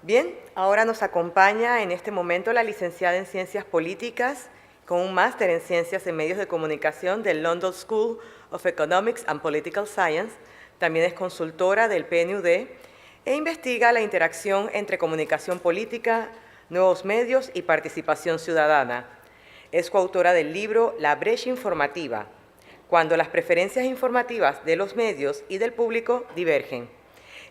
Bien, ahora nos acompaña en este momento la licenciada en Ciencias Políticas con un máster en Ciencias en Medios de Comunicación del London School of Economics and Political Science. También es consultora del PNUD e investiga la interacción entre comunicación política, nuevos medios y participación ciudadana. Es coautora del libro La brecha informativa, cuando las preferencias informativas de los medios y del público divergen,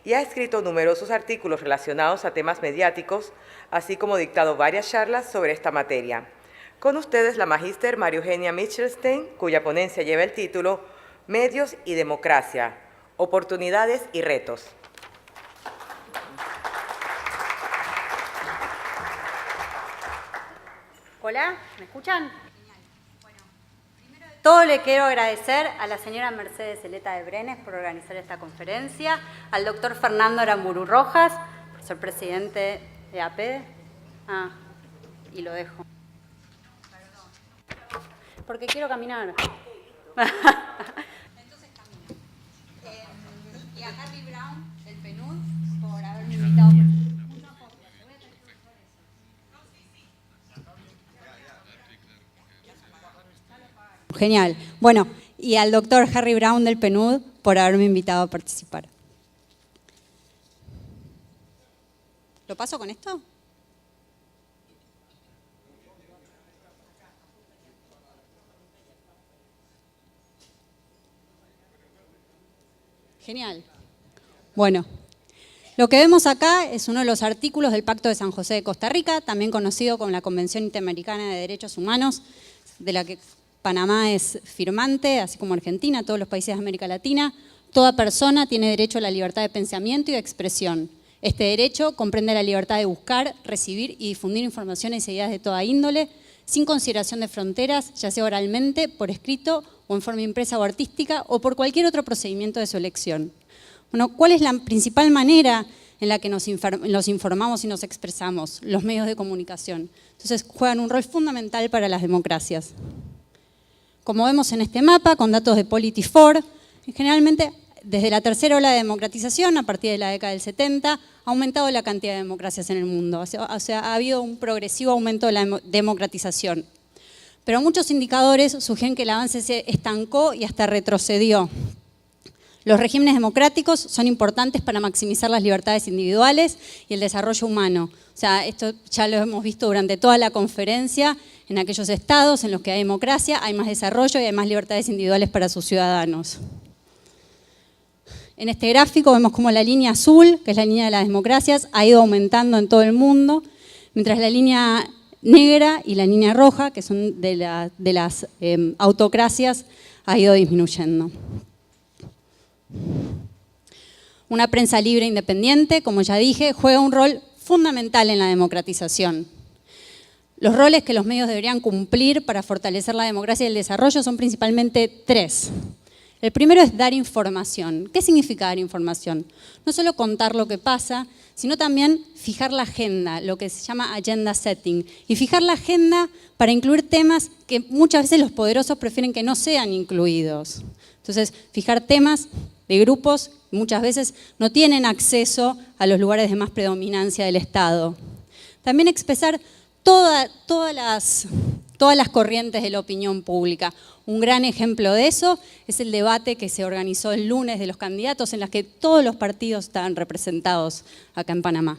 y ha escrito numerosos artículos relacionados a temas mediáticos, así como dictado varias charlas sobre esta materia. Con ustedes la magíster María Eugenia Michelstein, cuya ponencia lleva el título Medios y democracia, oportunidades y retos. Hola, ¿me escuchan? Bueno, primero de todo le quiero agradecer a la señora Mercedes Zeleta de Brenes por organizar esta conferencia, al doctor Fernando Aramburu Rojas, por ser presidente de APEDE. Y lo dejo. Perdón. Porque quiero caminar. Entonces camino. Y a Harry Brown, del PNUD, por haberme invitado. Genial. Bueno, y al doctor Harry Brown del PNUD por haberme invitado a participar. ¿Lo paso con esto? Genial. Bueno, lo que vemos acá es uno de los artículos del Pacto de San José de Costa Rica, también conocido como la Convención Interamericana de Derechos Humanos, de la que Panamá es firmante, así como Argentina, todos los países de América Latina. Toda persona tiene derecho a la libertad de pensamiento y de expresión. Este derecho comprende la libertad de buscar, recibir y difundir informaciones y ideas de toda índole, sin consideración de fronteras, ya sea oralmente, por escrito o en forma impresa o artística, o por cualquier otro procedimiento de su elección. Bueno, ¿cuál es la principal manera en la que nos informamos y nos expresamos? Los medios de comunicación. Entonces, juegan un rol fundamental para las democracias. Como vemos en este mapa, con datos de Polity4, generalmente desde la tercera ola de democratización, a partir de la década del 70, ha aumentado la cantidad de democracias en el mundo. O sea, ha habido un progresivo aumento de la democratización. Pero muchos indicadores sugieren que el avance se estancó y hasta retrocedió. Los regímenes democráticos son importantes para maximizar las libertades individuales y el desarrollo humano. O sea, esto ya lo hemos visto durante toda la conferencia. En aquellos estados en los que hay democracia, hay más desarrollo y hay más libertades individuales para sus ciudadanos. En este gráfico vemos cómo la línea azul, que es la línea de las democracias, ha ido aumentando en todo el mundo, mientras la línea negra y la línea roja, que son de las autocracias, ha ido disminuyendo. Una prensa libre e independiente, como ya dije, juega un rol fundamental en la democratización. Los roles que los medios deberían cumplir para fortalecer la democracia y el desarrollo son principalmente tres. El primero es dar información. ¿Qué significa dar información? No solo contar lo que pasa, sino también fijar la agenda, lo que se llama agenda setting. Y fijar la agenda para incluir temas que muchas veces los poderosos prefieren que no sean incluidos. Entonces, fijar temas de grupos que muchas veces no tienen acceso a los lugares de más predominancia del Estado. También expresar todas las corrientes de la opinión pública. Un gran ejemplo de eso es el debate que se organizó el lunes de los candidatos, en las que todos los partidos estaban representados acá en Panamá.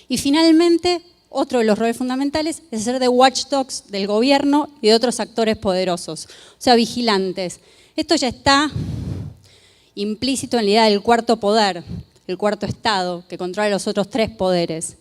Y finalmente, otro de los roles fundamentales es ser de watchdogs del gobierno y de otros actores poderosos, o sea, vigilantes. Esto ya está implícito en la idea del cuarto poder, el cuarto estado, que controla los otros tres poderes.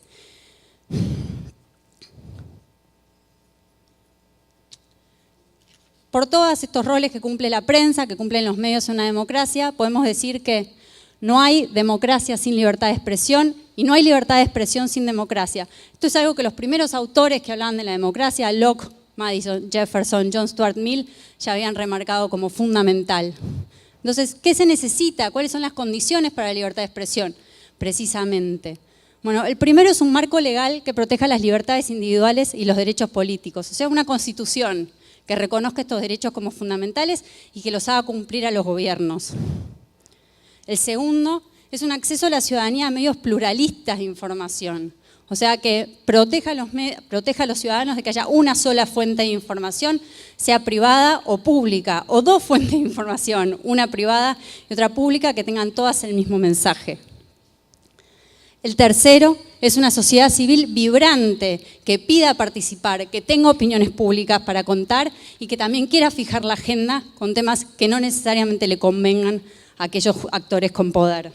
Por todos estos roles que cumple la prensa, que cumplen los medios en una democracia, podemos decir que no hay democracia sin libertad de expresión y no hay libertad de expresión sin democracia. Esto es algo que los primeros autores que hablaban de la democracia, Locke, Madison, Jefferson, John Stuart Mill, ya habían remarcado como fundamental. Entonces, ¿qué se necesita? ¿Cuáles son las condiciones para la libertad de expresión? Precisamente. Bueno, el primero es un marco legal que proteja las libertades individuales y los derechos políticos, o sea, una constitución que reconozca estos derechos como fundamentales y que los haga cumplir a los gobiernos. El segundo es un acceso a la ciudadanía a medios pluralistas de información. O sea, que proteja a los ciudadanos de que haya una sola fuente de información, sea privada o pública, o dos fuentes de información, una privada y otra pública, que tengan todas el mismo mensaje. El tercero es una sociedad civil vibrante, que pida participar, que tenga opiniones públicas para contar y que también quiera fijar la agenda con temas que no necesariamente le convengan a aquellos actores con poder.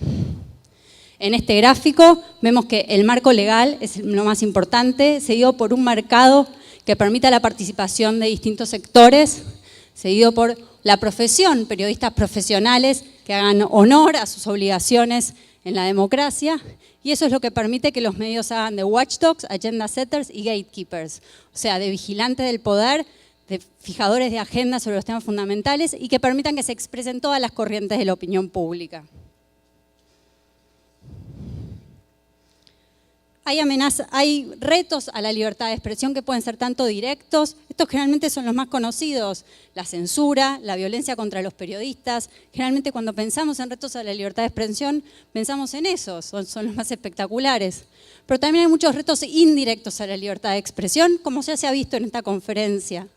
En este gráfico vemos que el marco legal es lo más importante, seguido por un mercado que permita la participación de distintos sectores, seguido por la profesión, periodistas profesionales que hagan honor a sus obligaciones en la democracia, y eso es lo que permite que los medios hagan de watchdogs, agenda setters y gatekeepers, o sea, de vigilantes del poder, de fijadores de agenda sobre los temas fundamentales y que permitan que se expresen todas las corrientes de la opinión pública. Hay retos a la libertad de expresión que pueden ser tanto directos, estos generalmente son los más conocidos, la censura, la violencia contra los periodistas. Generalmente cuando pensamos en retos a la libertad de expresión, pensamos en esos, son los más espectaculares. Pero también hay muchos retos indirectos a la libertad de expresión, como ya se ha visto en esta conferencia.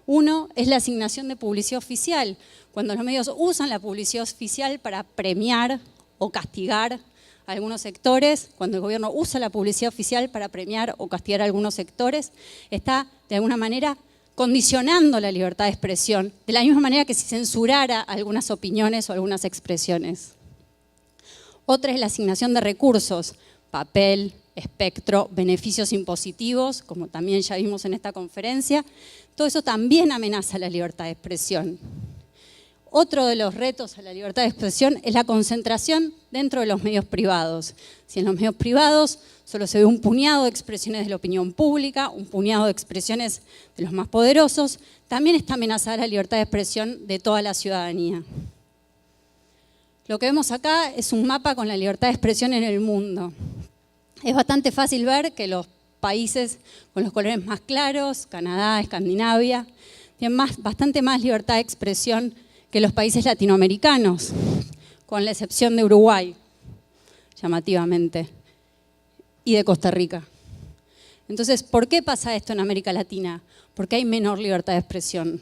Uno es la asignación de publicidad oficial, cuando los medios usan la publicidad oficial para premiar o castigar a algunos sectores, cuando el gobierno usa la publicidad oficial para premiar o castigar a algunos sectores, está de alguna manera condicionando la libertad de expresión, de la misma manera que si censurara algunas opiniones o algunas expresiones. Otra es la asignación de recursos, papel, espectro, beneficios impositivos, como también ya vimos en esta conferencia. Todo eso también amenaza la libertad de expresión. Otro de los retos a la libertad de expresión es la concentración dentro de los medios privados. Si en los medios privados solo se ve un puñado de expresiones de la opinión pública, un puñado de expresiones de los más poderosos, también está amenazada la libertad de expresión de toda la ciudadanía. Lo que vemos acá es un mapa con la libertad de expresión en el mundo. Es bastante fácil ver que los países con los colores más claros, Canadá, Escandinavia, tienen bastante más libertad de expresión que los países latinoamericanos, con la excepción de Uruguay, llamativamente, y de Costa Rica. Entonces, ¿por qué pasa esto en América Latina? Porque hay menor libertad de expresión.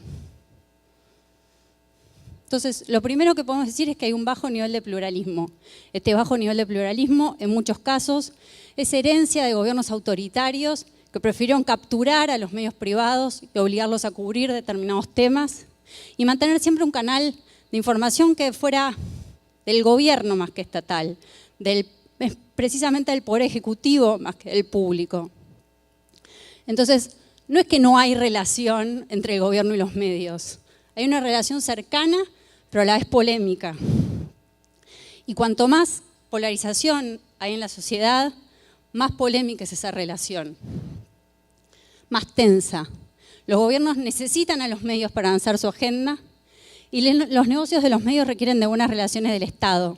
Entonces, lo primero que podemos decir es que hay un bajo nivel de pluralismo. Este bajo nivel de pluralismo, en muchos casos, es herencia de gobiernos autoritarios que prefirieron capturar a los medios privados y obligarlos a cubrir determinados temas y mantener siempre un canal de información que fuera del gobierno más que estatal, precisamente del poder ejecutivo más que del público. Entonces, no es que no hay relación entre el gobierno y los medios. Hay una relación cercana, pero a la vez polémica. Y cuanto más polarización hay en la sociedad, más polémica es esa relación, más tensa. Los gobiernos necesitan a los medios para avanzar su agenda y los negocios de los medios requieren de buenas relaciones del Estado.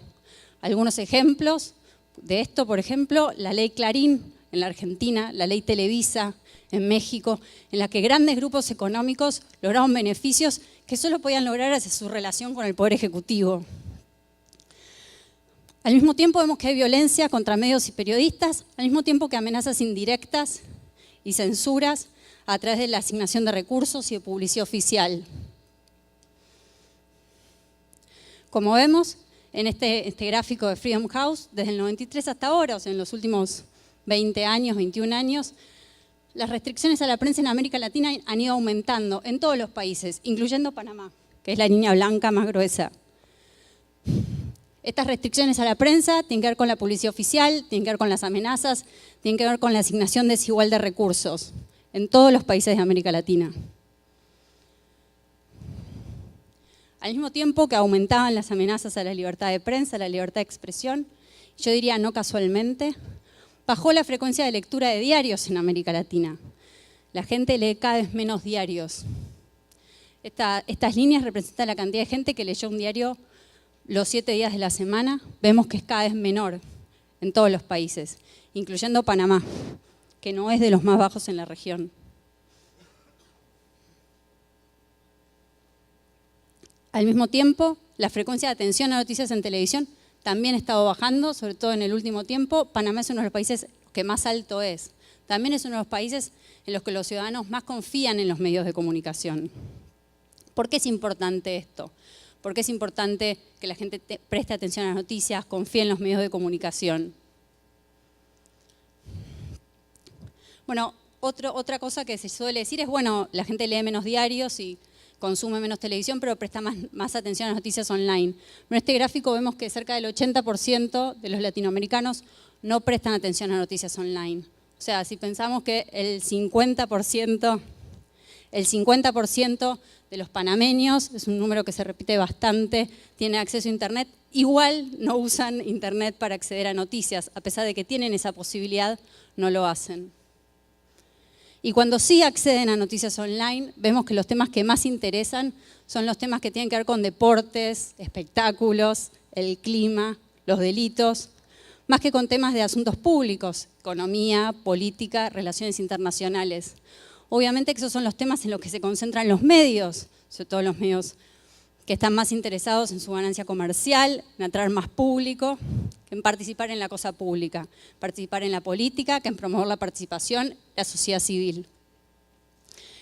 Algunos ejemplos de esto, por ejemplo, la ley Clarín en la Argentina, la ley Televisa en México, en la que grandes grupos económicos lograron beneficios que solo podían lograr hacia su relación con el Poder Ejecutivo. Al mismo tiempo vemos que hay violencia contra medios y periodistas, al mismo tiempo que amenazas indirectas y censuras a través de la asignación de recursos y de publicidad oficial. Como vemos en este gráfico de Freedom House, desde el 93 hasta ahora, o sea, en los últimos 20 años, 21 años, las restricciones a la prensa en América Latina han ido aumentando en todos los países, incluyendo Panamá, que es la línea blanca más gruesa. Estas restricciones a la prensa tienen que ver con la publicidad oficial, tienen que ver con las amenazas, tienen que ver con la asignación desigual de recursos en todos los países de América Latina. Al mismo tiempo que aumentaban las amenazas a la libertad de prensa, a la libertad de expresión, yo diría no casualmente, bajó la frecuencia de lectura de diarios en América Latina. La gente lee cada vez menos diarios. Estas líneas representan la cantidad de gente que leyó un diario los 7 días de la semana. Vemos que es cada vez menor en todos los países, incluyendo Panamá, que no es de los más bajos en la región. Al mismo tiempo, la frecuencia de atención a noticias en televisión también ha estado bajando, sobre todo en el último tiempo. Panamá es uno de los países que más alto es. También es uno de los países en los que los ciudadanos más confían en los medios de comunicación. ¿Por qué es importante esto? ¿Por qué es importante que la gente preste atención a las noticias, confíe en los medios de comunicación? Bueno, otra cosa que se suele decir es, bueno, la gente lee menos diarios y consume menos televisión, pero presta más atención a las noticias online. En este gráfico vemos que cerca del 80% de los latinoamericanos no prestan atención a noticias online. O sea, si pensamos que el 50% de los panameños, es un número que se repite bastante, tiene acceso a Internet, igual no usan Internet para acceder a noticias, a pesar de que tienen esa posibilidad, no lo hacen. Y cuando sí acceden a noticias online, vemos que los temas que más interesan son los temas que tienen que ver con deportes, espectáculos, el clima, los delitos, más que con temas de asuntos públicos, economía, política, relaciones internacionales. Obviamente que esos son los temas en los que se concentran los medios, sobre todo los medios que están más interesados en su ganancia comercial, en atraer más público, que en participar en la cosa pública, participar en la política, que en promover la participación de la sociedad civil.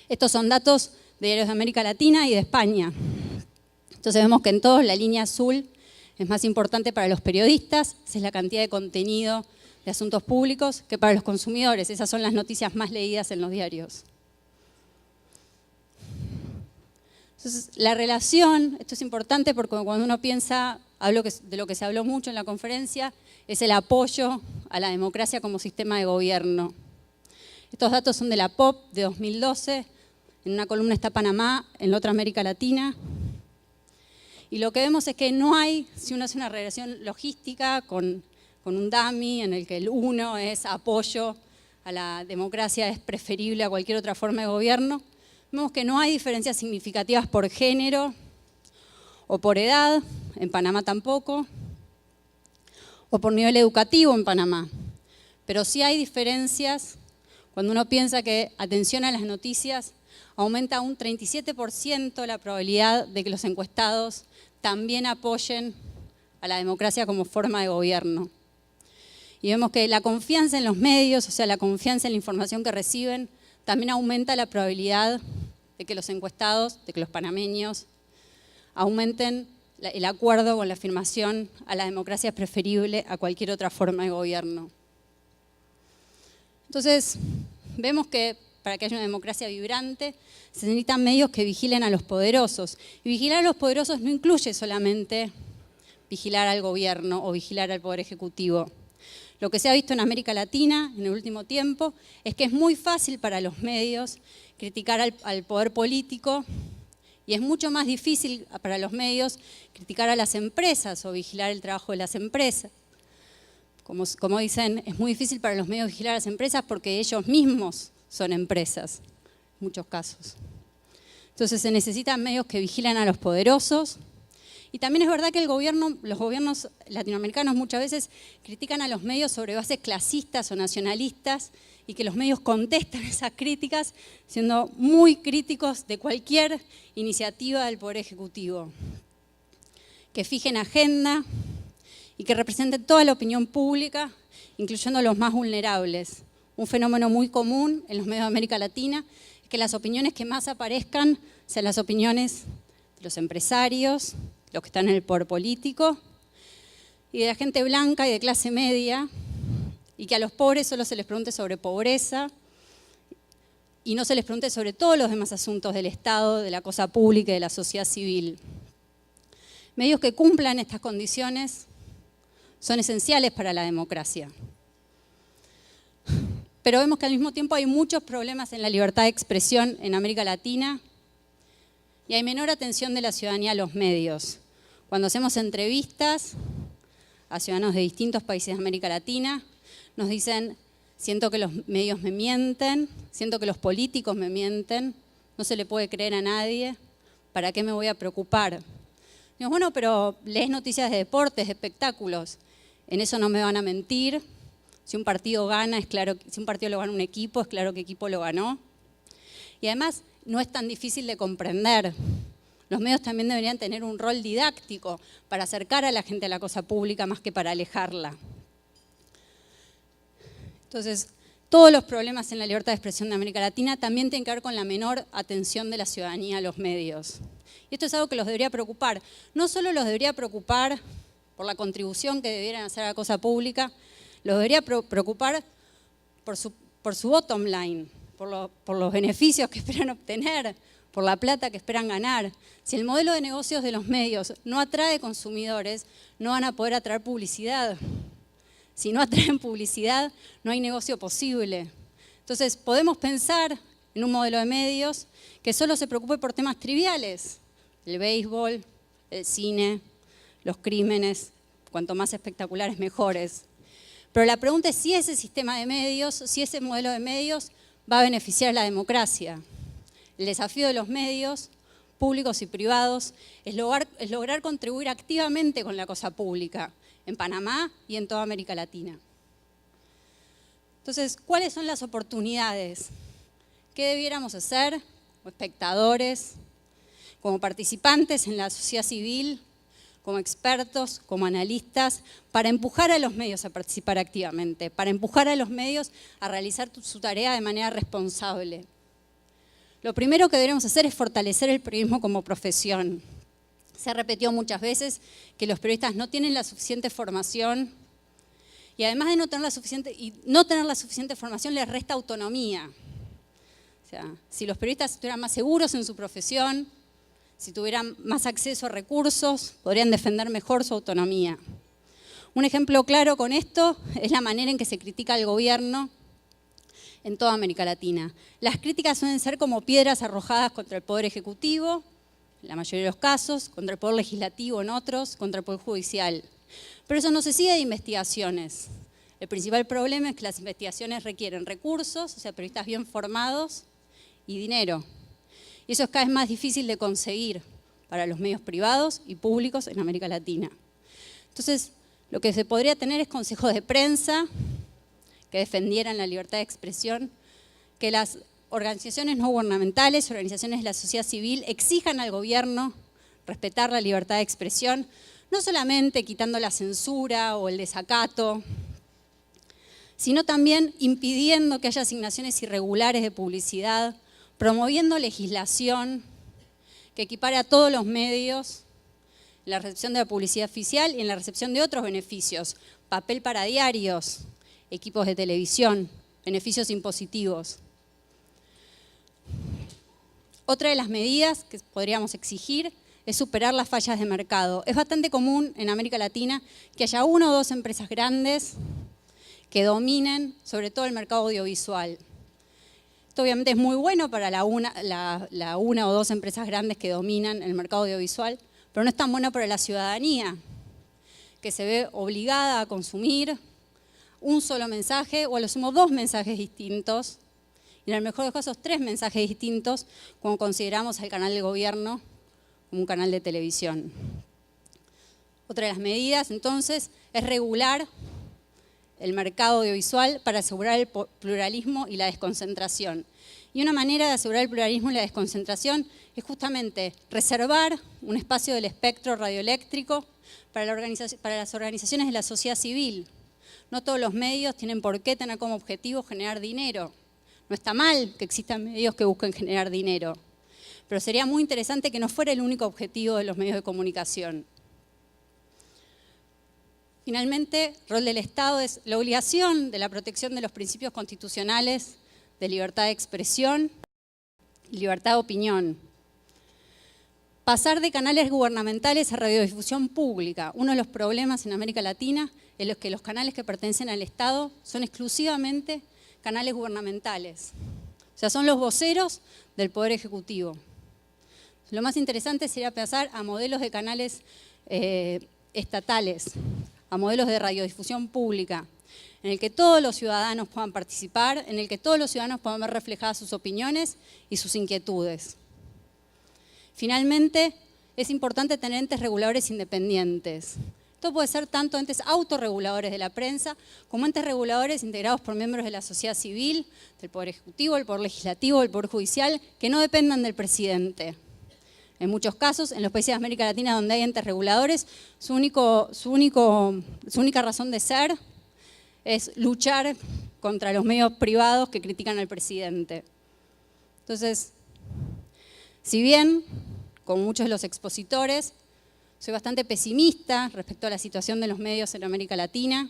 Estos son datos de diarios de América Latina y de España. Entonces vemos que en todos la línea azul es más importante para los periodistas, esa es la cantidad de contenido de asuntos públicos, que para los consumidores, esas son las noticias más leídas en los diarios. Entonces, la relación, esto es importante porque cuando uno piensa, de lo que se habló mucho en la conferencia, es el apoyo a la democracia como sistema de gobierno. Estos datos son de la POP de 2012, en una columna está Panamá, en la otra América Latina. Y lo que vemos es que no hay, si uno hace una relación logística con un dummy en el que el 1 es apoyo a la democracia, es preferible a cualquier otra forma de gobierno, vemos que no hay diferencias significativas por género o por edad, en Panamá tampoco, o por nivel educativo en Panamá. Pero sí hay diferencias cuando uno piensa que atención a las noticias aumenta un 37% la probabilidad de que los encuestados también apoyen a la democracia como forma de gobierno. Y vemos que la confianza en los medios, o sea, la confianza en la información que reciben, también aumenta la probabilidad de que los encuestados, de que los panameños aumenten el acuerdo con la afirmación a la democracia es preferible a cualquier otra forma de gobierno. Entonces, vemos que para que haya una democracia vibrante se necesitan medios que vigilen a los poderosos. Y vigilar a los poderosos no incluye solamente vigilar al gobierno o vigilar al poder ejecutivo. Lo que se ha visto en América Latina en el último tiempo es que es muy fácil para los medios criticar al poder político y es mucho más difícil para los medios criticar a las empresas o vigilar el trabajo de las empresas. Como dicen, es muy difícil para los medios vigilar a las empresas porque ellos mismos son empresas, en muchos casos. Entonces se necesitan medios que vigilan a los poderosos. Y también es verdad que los gobiernos latinoamericanos muchas veces critican a los medios sobre bases clasistas o nacionalistas y que los medios contestan esas críticas siendo muy críticos de cualquier iniciativa del Poder Ejecutivo. Que fijen agenda y que representen toda la opinión pública, incluyendo a los más vulnerables. Un fenómeno muy común en los medios de América Latina es que las opiniones que más aparezcan sean las opiniones de los empresarios, los que están en el poder político, y de la gente blanca y de clase media, y que a los pobres solo se les pregunte sobre pobreza y no se les pregunte sobre todos los demás asuntos del Estado, de la cosa pública y de la sociedad civil. Medios que cumplan estas condiciones son esenciales para la democracia. Pero vemos que al mismo tiempo hay muchos problemas en la libertad de expresión en América Latina y hay menor atención de la ciudadanía a los medios. Cuando hacemos entrevistas a ciudadanos de distintos países de América Latina, nos dicen, siento que los medios me mienten, siento que los políticos me mienten, no se le puede creer a nadie, ¿para qué me voy a preocupar? Digo, bueno, pero lees noticias de deportes, de espectáculos, en eso no me van a mentir. Si un partido gana, es claro, si un partido lo gana un equipo, es claro qué equipo lo ganó. Y además, no es tan difícil de comprender. Los medios también deberían tener un rol didáctico para acercar a la gente a la cosa pública más que para alejarla. Entonces, todos los problemas en la libertad de expresión de América Latina también tienen que ver con la menor atención de la ciudadanía a los medios. Y esto es algo que los debería preocupar. No solo los debería preocupar por la contribución que debieran hacer a la cosa pública, los debería preocupar por su bottom line, por los beneficios que esperan obtener, por la plata que esperan ganar. Si el modelo de negocios de los medios no atrae consumidores, no van a poder atraer publicidad. Si no atraen publicidad, no hay negocio posible. Entonces, podemos pensar en un modelo de medios que solo se preocupe por temas triviales. El béisbol, el cine, los crímenes, cuanto más espectaculares, mejores. Pero la pregunta es si ese sistema de medios, si ese modelo de medios va a beneficiar a la democracia. El desafío de los medios, públicos y privados, es lograr contribuir activamente con la cosa pública, en Panamá y en toda América Latina. Entonces, ¿cuáles son las oportunidades? ¿Qué debiéramos hacer como espectadores, como participantes en la sociedad civil, como expertos, como analistas, para empujar a los medios a participar activamente, para empujar a los medios a realizar su tarea de manera responsable? Lo primero que deberíamos hacer es fortalecer el periodismo como profesión. Se ha repetido muchas veces que los periodistas no tienen la suficiente formación y además de no tener la suficiente formación les resta autonomía. O sea, si los periodistas estuvieran más seguros en su profesión, si tuvieran más acceso a recursos, podrían defender mejor su autonomía. Un ejemplo claro con esto es la manera en que se critica al gobierno en toda América Latina. Las críticas suelen ser como piedras arrojadas contra el Poder Ejecutivo, en la mayoría de los casos, contra el Poder Legislativo en otros, contra el Poder Judicial. Pero eso no se sigue de investigaciones. El principal problema es que las investigaciones requieren recursos, o sea, periodistas bien formados, y dinero. Y eso es cada vez más difícil de conseguir para los medios privados y públicos en América Latina. Entonces, lo que se podría tener es consejos de prensa que defendieran la libertad de expresión, que las organizaciones no gubernamentales, organizaciones de la sociedad civil exijan al gobierno respetar la libertad de expresión, no solamente quitando la censura o el desacato, sino también impidiendo que haya asignaciones irregulares de publicidad, promoviendo legislación que equipare a todos los medios en la recepción de la publicidad oficial y en la recepción de otros beneficios, papel para diarios, equipos de televisión, beneficios impositivos. Otra de las medidas que podríamos exigir es superar las fallas de mercado. Es bastante común en América Latina que haya una o dos empresas grandes que dominen sobre todo el mercado audiovisual. Esto obviamente es muy bueno para la una o dos empresas grandes que dominan el mercado audiovisual, pero no es tan bueno para la ciudadanía, que se ve obligada a consumir un solo mensaje o a lo sumo dos mensajes distintos, y en el mejor de los casos 3 mensajes distintos cuando consideramos al canal de gobierno como un canal de televisión. Otra de las medidas entonces es regular el mercado audiovisual para asegurar el pluralismo y la desconcentración. Y una manera de asegurar el pluralismo y la desconcentración es justamente reservar un espacio del espectro radioeléctrico para las organizaciones de la sociedad civil. No todos los medios tienen por qué tener como objetivo generar dinero. No está mal que existan medios que busquen generar dinero, pero sería muy interesante que no fuera el único objetivo de los medios de comunicación. Finalmente, el rol del Estado es la obligación de la protección de los principios constitucionales de libertad de expresión y libertad de opinión. Pasar de canales gubernamentales a radiodifusión pública. Uno de los problemas en América Latina es que los canales que pertenecen al Estado son exclusivamente canales gubernamentales. O sea, son los voceros del Poder Ejecutivo. Lo más interesante sería pasar a modelos de canales estatales, a modelos de radiodifusión pública, en el que todos los ciudadanos puedan participar, en el que todos los ciudadanos puedan ver reflejadas sus opiniones y sus inquietudes. Finalmente, es importante tener entes reguladores independientes. Esto puede ser tanto entes autorreguladores de la prensa como entes reguladores integrados por miembros de la sociedad civil, del Poder Ejecutivo, del Poder Legislativo, del Poder Judicial, que no dependan del presidente. En muchos casos, en los países de América Latina donde hay entes reguladores, su única razón de ser es luchar contra los medios privados que critican al presidente. Entonces, si bien, como muchos de los expositores, soy bastante pesimista respecto a la situación de los medios en América Latina,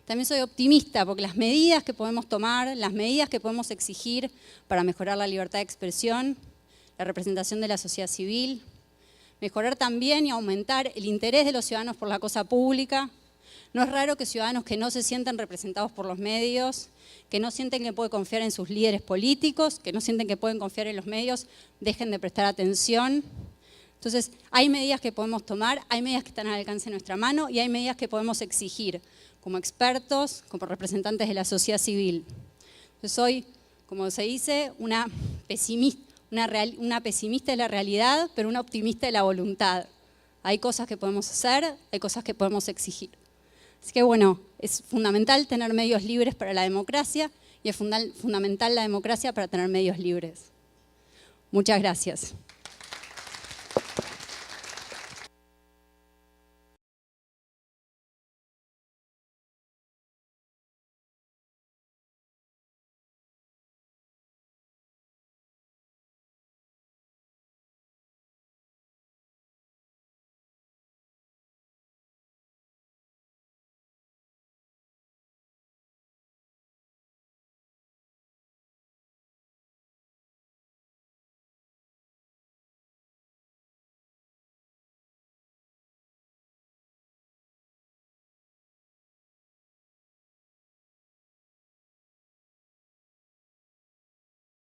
también soy optimista porque las medidas que podemos tomar, las medidas que podemos exigir para mejorar la libertad de expresión, la representación de la sociedad civil, mejorar también y aumentar el interés de los ciudadanos por la cosa pública. No es raro que ciudadanos que no se sientan representados por los medios, que no sienten que pueden confiar en sus líderes políticos, que no sienten que pueden confiar en los medios, dejen de prestar atención. Entonces, hay medidas que podemos tomar, hay medidas que están al alcance de nuestra mano y hay medidas que podemos exigir como expertos, como representantes de la sociedad civil. Yo soy, como se dice, una pesimista de la realidad, pero una optimista de la voluntad. Hay cosas que podemos hacer, hay cosas que podemos exigir. Así que bueno, es fundamental tener medios libres para la democracia y es fundamental la democracia para tener medios libres. Muchas gracias.